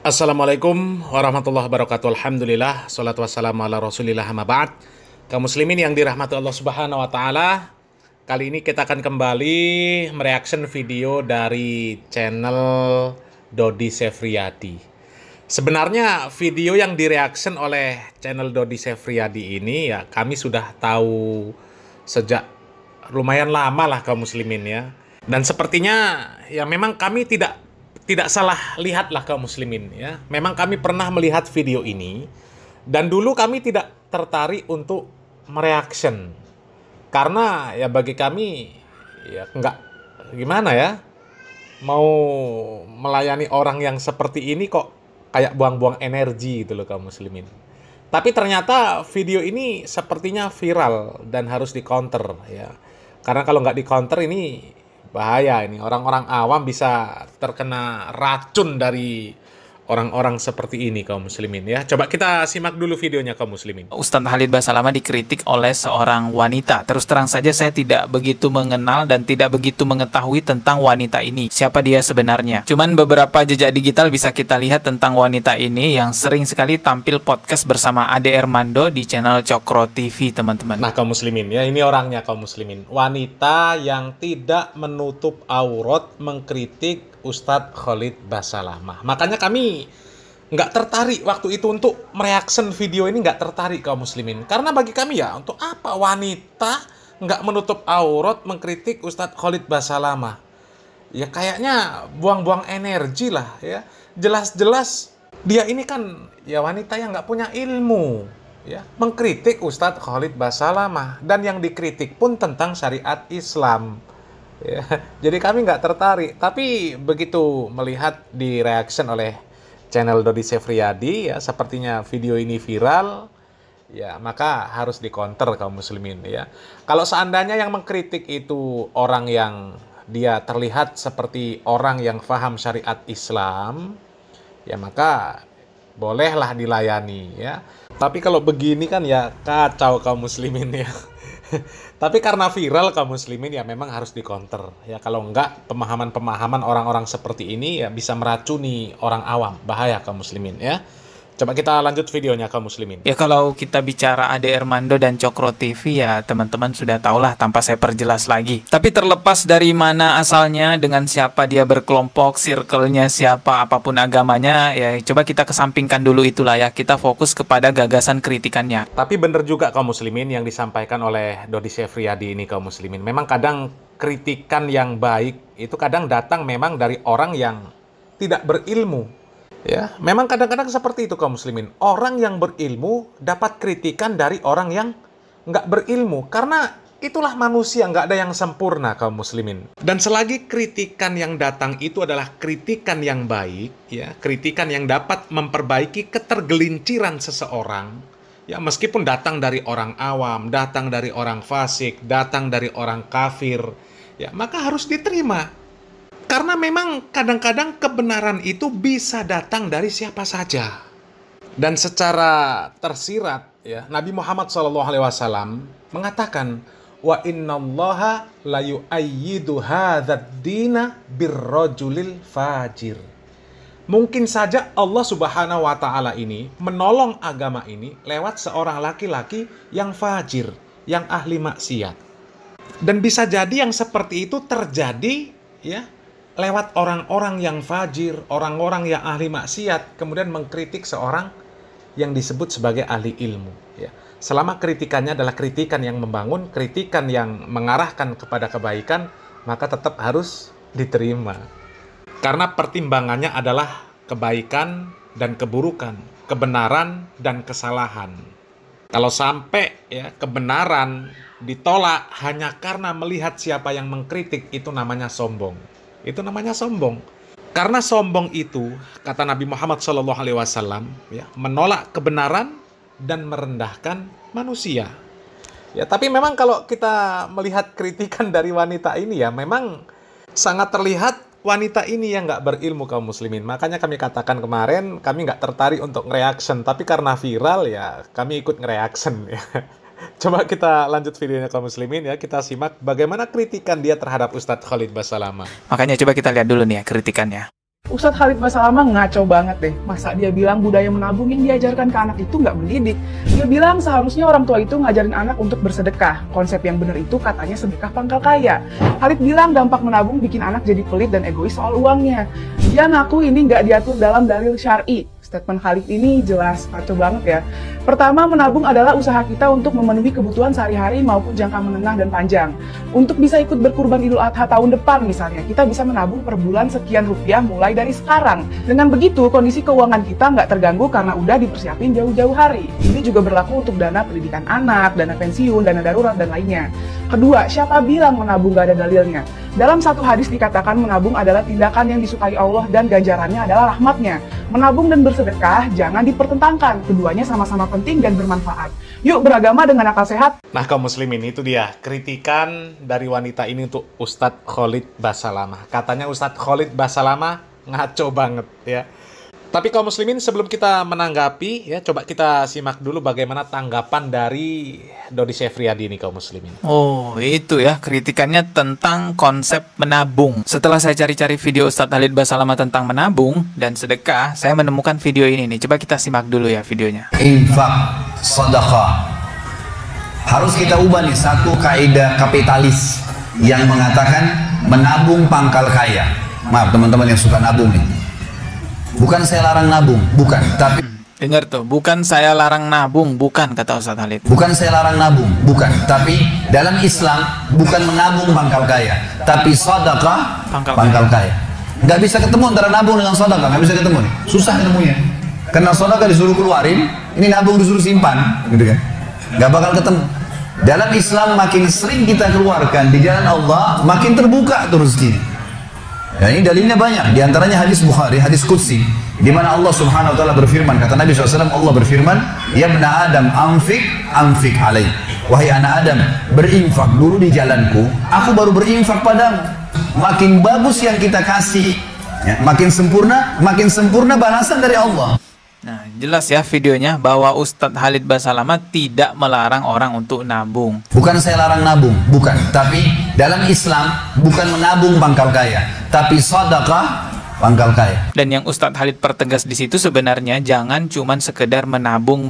Assalamualaikum warahmatullahi wabarakatuh. Alhamdulillah, salatu wassalamu ala rasulillah amma ba'd. Kaum muslimin yang dirahmati Allah subhanahu wa ta'ala, kali ini kita akan kembali mereaction video dari channel Dodi Sefriadi. Sebenarnya video yang direaction oleh channel Dodi Sefriadi ini ya kami sudah tahu sejak lumayan lama lah kaum muslimin ya. Dan sepertinya ya memang kami tidak salah lihat lah kaum muslimin ya. Memang kami pernah melihat video ini dan dulu kami tidak tertarik untuk mereaction. Karena ya bagi kami ya nggak gimana ya, mau melayani orang yang seperti ini kok kayak buang-buang energi gitu loh kaum muslimin. Tapi ternyata video ini sepertinya viral dan harus di-counter ya. Karena kalau nggak di-counter ini bahaya, ini orang-orang awam bisa terkena racun dari orang-orang seperti ini kaum muslimin ya. Coba kita simak dulu videonya kaum muslimin. Ustadz Khalid Basalamah dikritik oleh seorang wanita. Terus terang saja saya tidak begitu mengenal dan tidak begitu mengetahui tentang wanita ini. Siapa dia sebenarnya? Cuman beberapa jejak digital bisa kita lihat tentang wanita ini yang sering sekali tampil podcast bersama Ade Armando di channel Cokro TV, teman-teman. Nah kaum muslimin ya, ini orangnya kaum muslimin. Wanita yang tidak menutup aurat mengkritik Ustadz Khalid Basalamah. Makanya kami nggak tertarik waktu itu untuk mereaction video ini, nggak tertarik kaum muslimin. Karena bagi kami ya, untuk apa wanita nggak menutup aurat mengkritik Ustadz Khalid Basalamah? Ya kayaknya buang-buang energi lah ya. Jelas-jelas dia ini kan ya wanita yang nggak punya ilmu ya, mengkritik Ustadz Khalid Basalamah. Dan yang dikritik pun tentang syariat Islam. Ya, jadi kami nggak tertarik, tapi begitu melihat di reaction oleh channel Dodi Sefriadi ya, sepertinya video ini viral, ya maka harus di-counter kaum muslimin ya. Kalau seandainya yang mengkritik itu orang yang dia terlihat seperti orang yang paham syariat Islam, ya maka bolehlah dilayani ya. Tapi kalau begini kan ya kacau kaum muslimin ya. Tapi karena viral kaum muslimin ya memang harus di-counter ya. Kalau enggak, pemahaman-pemahaman orang-orang seperti ini ya bisa meracuni orang awam. Bahaya kaum muslimin ya. Coba kita lanjut videonya kaum muslimin. Ya kalau kita bicara Ade Armando dan Cokro TV ya teman-teman sudah tahulah tanpa saya perjelas lagi. Tapi terlepas dari mana asalnya, dengan siapa dia berkelompok, circle-nya siapa, apapun agamanya, ya coba kita kesampingkan dulu itulah ya. Kita fokus kepada gagasan kritikannya. Tapi benar juga kaum muslimin yang disampaikan oleh Dodi Sefriadi ini kaum muslimin. Memang kadang kritikan yang baik itu kadang datang memang dari orang yang tidak berilmu. Ya, memang kadang-kadang seperti itu kaum muslimin. Orang yang berilmu dapat kritikan dari orang yang nggak berilmu. Karena itulah manusia, nggak ada yang sempurna kaum muslimin. Dan selagi kritikan yang datang itu adalah kritikan yang baik, ya, kritikan yang dapat memperbaiki ketergelinciran seseorang, ya meskipun datang dari orang awam, datang dari orang fasik, datang dari orang kafir, ya maka harus diterima. Karena memang kadang-kadang kebenaran itu bisa datang dari siapa saja. Dan secara tersirat ya, Nabi Muhammad SAW mengatakan, wa innallaha la yu'ayyidu hadzal dina birrajulil fajir. Mungkin saja Allah Subhanahu wa taala ini menolong agama ini lewat seorang laki-laki yang fajir, yang ahli maksiat. Dan bisa jadi yang seperti itu terjadi ya lewat orang-orang yang fajir, orang-orang yang ahli maksiat, kemudian mengkritik seorang yang disebut sebagai ahli ilmu. Ya. Selama kritikannya adalah kritikan yang membangun, kritikan yang mengarahkan kepada kebaikan, maka tetap harus diterima. Karena pertimbangannya adalah kebaikan dan keburukan, kebenaran dan kesalahan. Kalau sampai ya kebenaran ditolak hanya karena melihat siapa yang mengkritik, itu namanya sombong. Itu namanya sombong. Karena sombong itu, kata Nabi Muhammad SAW, ya, menolak kebenaran dan merendahkan manusia. Ya, tapi memang kalau kita melihat kritikan dari wanita ini ya, memang sangat terlihat wanita ini yang nggak berilmu kaum muslimin. Makanya kami katakan kemarin, kami nggak tertarik untuk nge-reaction. Tapi karena viral ya, kami ikut nge-reaction ya. Coba kita lanjut videonya kaum muslimin ya. Kita simak bagaimana kritikan dia terhadap Ustadz Khalid Basalamah. Makanya coba kita lihat dulu nih ya kritikannya. Ustadz Khalid Basalamah ngaco banget deh. Masa dia bilang budaya menabung yang diajarkan ke anak itu nggak mendidik? Dia bilang seharusnya orang tua itu ngajarin anak untuk bersedekah. Konsep yang benar itu katanya sedekah pangkal kaya. Khalid bilang dampak menabung bikin anak jadi pelit dan egois soal uangnya. Dia ngaku ini nggak diatur dalam dalil syar'i. Statement Khalid ini jelas kacau banget ya. Pertama, menabung adalah usaha kita untuk memenuhi kebutuhan sehari-hari maupun jangka menengah dan panjang. Untuk bisa ikut berkurban Idul Adha tahun depan misalnya, kita bisa menabung per bulan sekian rupiah mulai dari sekarang. Dengan begitu, kondisi keuangan kita nggak terganggu karena udah dipersiapin jauh-jauh hari. Ini juga berlaku untuk dana pendidikan anak, dana pensiun, dana darurat, dan lainnya. Kedua, siapa bilang menabung gak ada dalilnya? Dalam satu hadis dikatakan menabung adalah tindakan yang disukai Allah dan ganjarannya adalah rahmatnya. Menabung dan bersedekah jangan dipertentangkan, keduanya sama-sama penting dan bermanfaat. Yuk beragama dengan akal sehat. Nah, kaum muslimin, itu dia kritikan dari wanita ini untuk Ustadz Khalid Basalamah. Katanya Ustadz Khalid Basalamah ngaco banget ya. Tapi kaum muslimin, sebelum kita menanggapi ya, coba kita simak dulu bagaimana tanggapan dari Dodi Syefriadi ini kaum muslimin. Oh, itu ya kritikannya tentang konsep menabung. Setelah saya cari-cari video Ustadz Khalid Basalamah tentang menabung dan sedekah, saya menemukan video ini nih. Coba kita simak dulu ya videonya. Infak, sedekah. Harus kita ubah nih satu kaidah kapitalis yang mengatakan menabung pangkal kaya. Maaf teman-teman yang suka nabung nih. Bukan saya larang nabung, bukan. Tapi dengar tuh, bukan saya larang nabung, bukan kata Ustadz Khalid. bukan saya larang nabung, bukan. Tapi dalam Islam bukan menabung pangkal kaya, tapi sedekah pangkal kaya. Nggak bisa ketemu antara nabung dengan sedekah, nggak bisa ketemu nih. Susah ketemunya. Karena sedekah disuruh keluarin, ini nabung disuruh simpan, gitu kan? Nggak bakal ketemu. Dalam Islam makin sering kita keluarkan di jalan Allah, makin terbuka tuh rezeki. Ya, ini dalilnya banyak. Di antaranya hadis Bukhari, hadis Qudsi, di mana Allah Subhanahu wa taala berfirman, kata Nabi SAW, Allah berfirman, "Ya bna Adam, anfik alaih." Wahai anak Adam, berinfak dulu di jalanku, aku baru berinfak padamu. Makin bagus yang kita kasih, ya, makin sempurna balasan dari Allah. Nah, jelas ya videonya bahwa Ustadz Khalid Basalamah tidak melarang orang untuk nabung. Bukan saya larang nabung, bukan. Tapi dalam Islam bukan menabung pangkal kaya, tapi sedekah pangkal kaya. Dan yang Ustadz Khalid pertegas di situ sebenarnya jangan cuman sekedar menabung,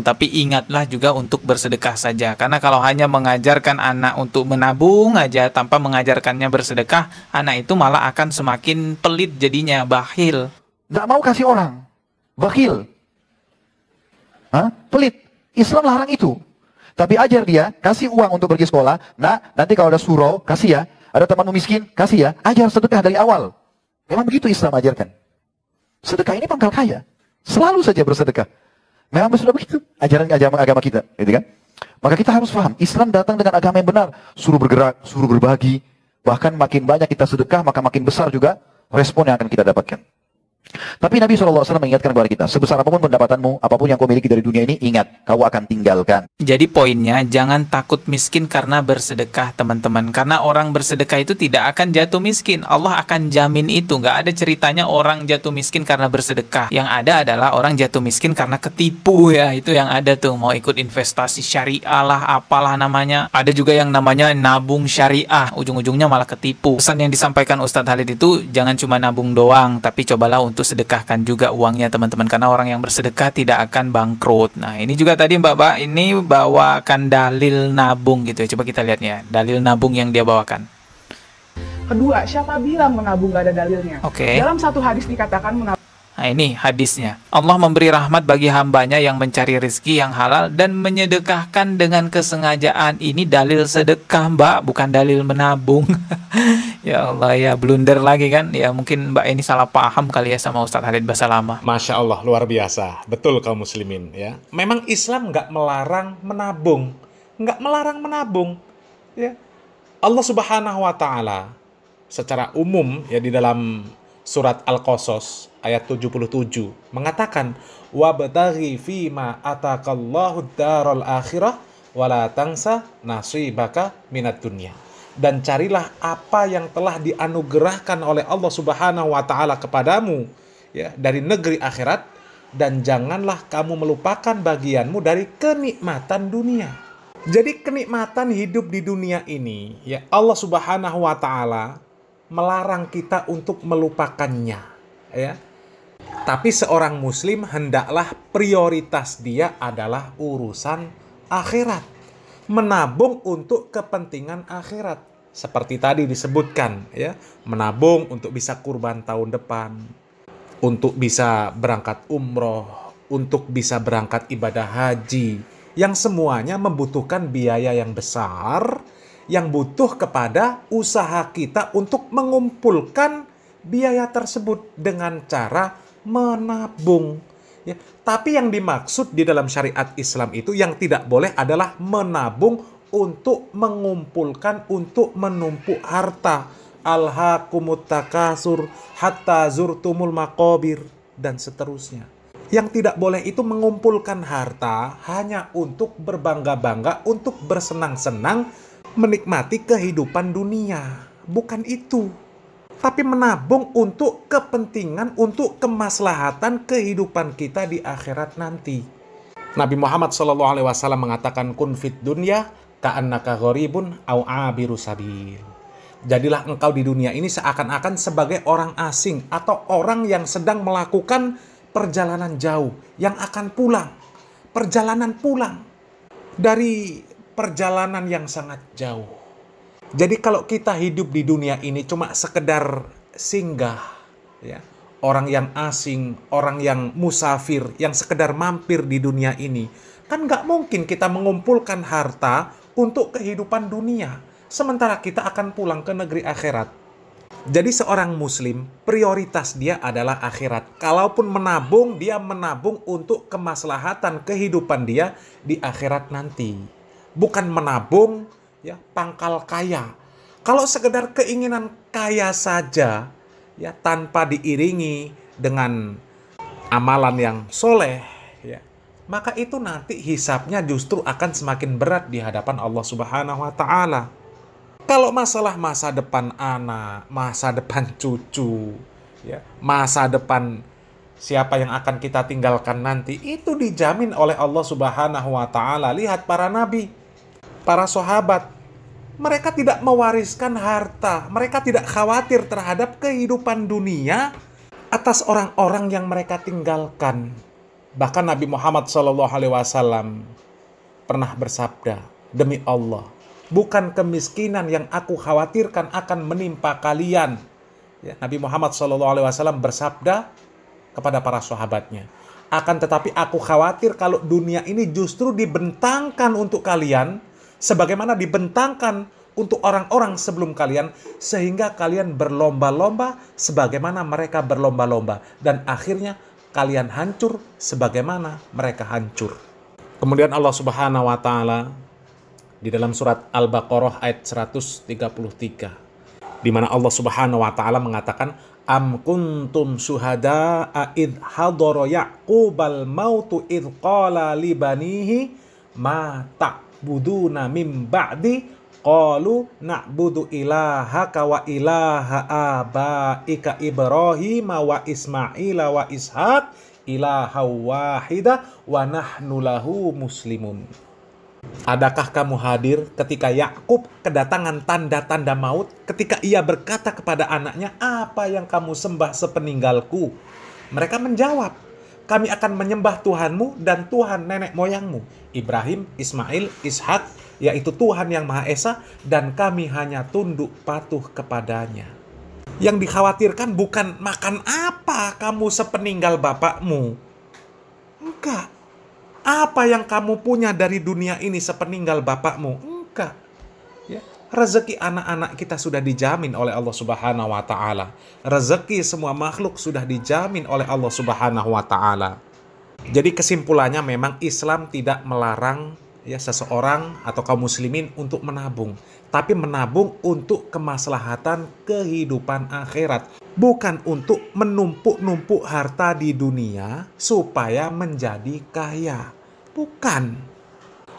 tapi ingatlah juga untuk bersedekah saja. Karena kalau hanya mengajarkan anak untuk menabung aja tanpa mengajarkannya bersedekah, anak itu malah akan semakin pelit jadinya, bakhil. Nggak mau kasih orang, bakhil, pelit. Islam larang itu. Tapi ajar dia, kasih uang untuk pergi sekolah. Nah, nanti kalau ada surau, kasih ya. Ada temanmu miskin, kasih ya. Ajar sedekah dari awal. Memang begitu Islam ajarkan. Sedekah ini pangkal kaya. Selalu saja bersedekah. Memang sudah begitu ajaran agama kita, gitu kan? Maka kita harus paham, Islam datang dengan agama yang benar. Suruh bergerak, suruh berbagi. Bahkan makin banyak kita sedekah, maka makin besar juga respon yang akan kita dapatkan. Tapi Nabi SAW mengingatkan kepada kita, sebesar apapun pendapatanmu, apapun yang kau miliki dari dunia ini, ingat, kau akan tinggalkan. Jadi poinnya, jangan takut miskin karena bersedekah, teman-teman. Karena orang bersedekah itu tidak akan jatuh miskin. Allah akan jamin itu. Nggak ada ceritanya orang jatuh miskin karena bersedekah. Yang ada adalah orang jatuh miskin karena ketipu ya. Itu yang ada tuh, mau ikut investasi syariah lah, apalah namanya. Ada juga yang namanya nabung syariah. Ujung-ujungnya malah ketipu. Pesan yang disampaikan Ustadz Khalid itu, jangan cuma nabung doang, tapi cobalah untuk sedekahkan juga uangnya teman-teman, karena orang yang bersedekah tidak akan bangkrut. Nah ini juga tadi Mbak ini bawakan dalil nabung gitu ya, coba kita lihat ya dalil nabung yang dia bawakan. Kedua, siapa bilang menabung gak ada dalilnya? Oke. Dalam satu hadis dikatakan menabung. Nah ini hadisnya, Allah memberi rahmat bagi hambanya yang mencari rezeki yang halal dan menyedekahkan dengan kesengajaan. Ini dalil sedekah Mbak, bukan dalil menabung. Ya Allah ya, blunder lagi kan. Ya mungkin Mbak ini salah paham kali ya sama Ustadz Khalid Basalamah. Masya Allah, luar biasa. Betul kaum muslimin ya. Memang Islam nggak melarang menabung. Nggak melarang menabung. Ya. Allah Subhanahu wa Ta'ala secara umum ya di dalam surat Al-Qasas ayat 77 mengatakan wabtaghi fima atakallahu daral akhirah wala tansa nasibaka minad dunya. Dan carilah apa yang telah dianugerahkan oleh Allah Subhanahu wa Ta'ala kepadamu ya dari negeri akhirat, dan janganlah kamu melupakan bagianmu dari kenikmatan dunia. Jadi kenikmatan hidup di dunia ini ya Allah Subhanahu wa Ta'ala melarang kita untuk melupakannya, ya. Tapi seorang muslim hendaklah prioritas dia adalah urusan akhirat. Menabung untuk kepentingan akhirat. Seperti tadi disebutkan, ya. Menabung untuk bisa kurban tahun depan, untuk bisa berangkat umroh, untuk bisa berangkat ibadah haji, yang semuanya membutuhkan biaya yang besar, yang butuh kepada usaha kita untuk mengumpulkan biaya tersebut dengan cara menabung. Ya, tapi yang dimaksud di dalam syariat Islam itu yang tidak boleh adalah menabung untuk mengumpulkan, untuk menumpuk harta. Alhaakumut takasur hatta zurtumul maqabir dan seterusnya. Yang tidak boleh itu mengumpulkan harta hanya untuk berbangga-bangga, untuk bersenang-senang, menikmati kehidupan dunia. Bukan itu. Tapi menabung untuk kepentingan, untuk kemaslahatan kehidupan kita di akhirat nanti. Nabi Muhammad SAW mengatakan, kun fid dunya ka'annaka gharibun au abiru sabil. Jadilah engkau di dunia ini seakan-akan sebagai orang asing atau orang yang sedang melakukan perjalanan jauh, yang akan pulang. Perjalanan pulang dari perjalanan yang sangat jauh. Jadi kalau kita hidup di dunia ini cuma sekedar singgah, ya, orang yang asing, orang yang musafir, yang sekedar mampir di dunia ini, kan nggak mungkin kita mengumpulkan harta untuk kehidupan dunia, sementara kita akan pulang ke negeri akhirat. Jadi seorang muslim, prioritas dia adalah akhirat. Kalaupun menabung, dia menabung untuk kemaslahatan kehidupan dia di akhirat nanti. Bukan menabung, ya, pangkal kaya. Kalau sekedar keinginan kaya saja, ya, tanpa diiringi dengan amalan yang soleh, ya, maka itu nanti hisabnya justru akan semakin berat di hadapan Allah Subhanahu wa Ta'ala. Kalau masalah masa depan anak, masa depan cucu, ya, masa depan siapa yang akan kita tinggalkan nanti, itu dijamin oleh Allah Subhanahu wa Ta'ala. Lihat para nabi, para sahabat, mereka tidak mewariskan harta, mereka tidak khawatir terhadap kehidupan dunia atas orang-orang yang mereka tinggalkan. Bahkan Nabi Muhammad SAW pernah bersabda, demi Allah, bukan kemiskinan yang aku khawatirkan akan menimpa kalian. Ya, Nabi Muhammad SAW bersabda kepada para sahabatnya, akan tetapi aku khawatir kalau dunia ini justru dibentangkan untuk kalian, sebagaimana dibentangkan untuk orang-orang sebelum kalian, sehingga kalian berlomba-lomba sebagaimana mereka berlomba-lomba, dan akhirnya kalian hancur sebagaimana mereka hancur. Kemudian Allah Subhanahu wa Ta'ala di dalam surat Al-Baqarah ayat 133, di mana Allah Subhanahu wa Ta'ala mengatakan, am kuntum syuhada'a idh hadara ya'qubal mautu idh qala li banihi ma ta'buduna min ba'di qalu na'budu ilahaka wa ilaha abaika Ibrahim wa Ismaila wa Ishaq ilaha wahida wa nahnu lahu muslimun. Adakah kamu hadir ketika Yakub kedatangan tanda-tanda maut, ketika ia berkata kepada anaknya, apa yang kamu sembah sepeninggalku? Mereka menjawab, kami akan menyembah Tuhanmu dan Tuhan nenek moyangmu, Ibrahim, Ismail, Ishak, yaitu Tuhan yang Maha Esa, dan kami hanya tunduk patuh kepadanya. Yang dikhawatirkan bukan makan apa kamu sepeninggal bapakmu. Enggak. Apa yang kamu punya dari dunia ini sepeninggal bapakmu? Enggak. Ya. Rezeki anak-anak kita sudah dijamin oleh Allah Subhanahu wa Ta'ala. Rezeki semua makhluk sudah dijamin oleh Allah Subhanahu wa Ta'ala. Jadi kesimpulannya memang Islam tidak melarang, ya, seseorang atau kaum muslimin untuk menabung, tapi menabung untuk kemaslahatan kehidupan akhirat, bukan untuk menumpuk-numpuk harta di dunia supaya menjadi kaya. Bukan.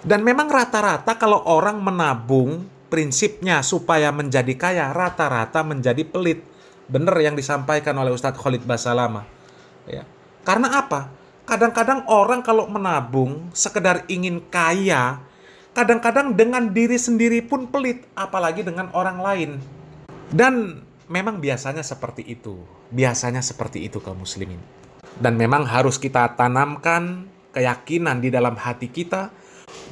Dan memang rata-rata kalau orang menabung, prinsipnya supaya menjadi kaya, rata-rata menjadi pelit. Benar yang disampaikan oleh Ustadz Khalid Basalamah. Ya. Karena apa? Kadang-kadang orang kalau menabung sekedar ingin kaya, kadang-kadang dengan diri sendiri pun pelit, apalagi dengan orang lain. Dan memang biasanya seperti itu. Biasanya seperti itu kaum muslimin. Dan memang harus kita tanamkan keyakinan di dalam hati kita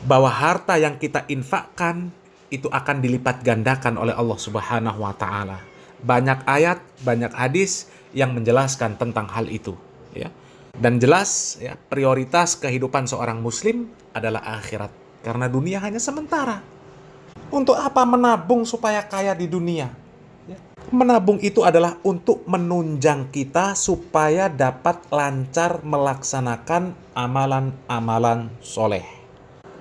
bahwa harta yang kita infakkan itu akan dilipat gandakan oleh Allah Subhanahu wa taala. Banyak ayat, banyak hadis yang menjelaskan tentang hal itu, ya. Dan jelas ya, prioritas kehidupan seorang muslim adalah akhirat. Karena dunia hanya sementara. Untuk apa menabung supaya kaya di dunia? Ya. Menabung itu adalah untuk menunjang kita supaya dapat lancar melaksanakan amalan-amalan soleh.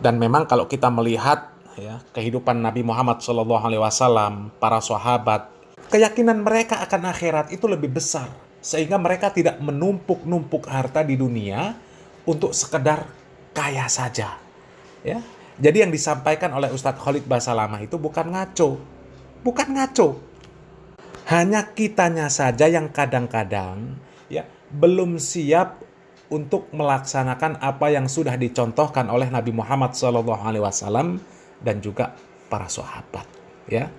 Dan memang kalau kita melihat ya, kehidupan Nabi Muhammad SAW, para sahabat, keyakinan mereka akan akhirat itu lebih besar. Sehingga mereka tidak menumpuk-numpuk harta di dunia untuk sekedar kaya saja. Ya. Jadi yang disampaikan oleh Ustadz Khalid Basalamah itu bukan ngaco. Bukan ngaco. Hanya kitanya saja yang kadang-kadang ya belum siap untuk melaksanakan apa yang sudah dicontohkan oleh Nabi Muhammad SAW dan juga para sahabat. Ya.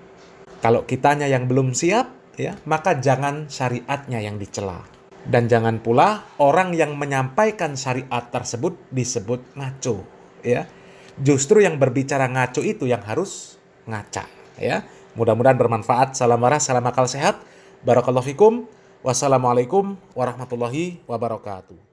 Kalau kitanya yang belum siap, ya, maka jangan syariatnya yang dicela. Dan jangan pula orang yang menyampaikan syariat tersebut disebut ngaco. Ya. Justru yang berbicara ngaco itu yang harus ngaca. Ya. Mudah-mudahan bermanfaat. Salam waras, salam akal sehat. Barakallahu fikum. Wassalamualaikum warahmatullahi wabarakatuh.